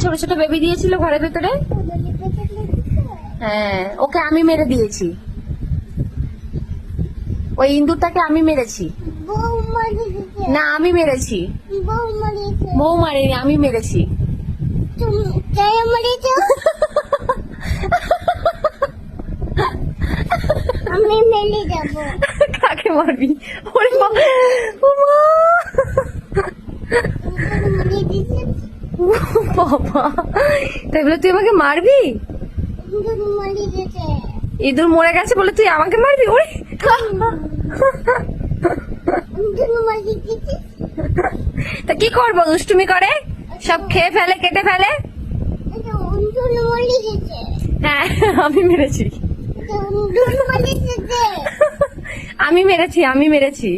ছোট ছোট বেবি দিয়েছিল ঘরের ভেতরে। হ্যাঁ, ওকে আমি মেরে দিয়েছি, ওই ইন্দুরটাকে আমি মেরেছি। না, আমি মেরেছি। বউ মারেনি, আমি মেরেছি। আমি মেলে যাব। কাকে মারবি? ওরে মা, ও মা, বাবা, তাই বলে তুই আমাকে মারবি? ইঁদুর মরে গেছে বলে তুই আমাকে মারবি? ওরে তা কি করবো, দুষ্টুমি করে সব খেয়ে ফেলে, কেটে ফেলে। হ্যাঁ, আমি মেরেছি, আমি মেরেছি, আমি মেরেছি।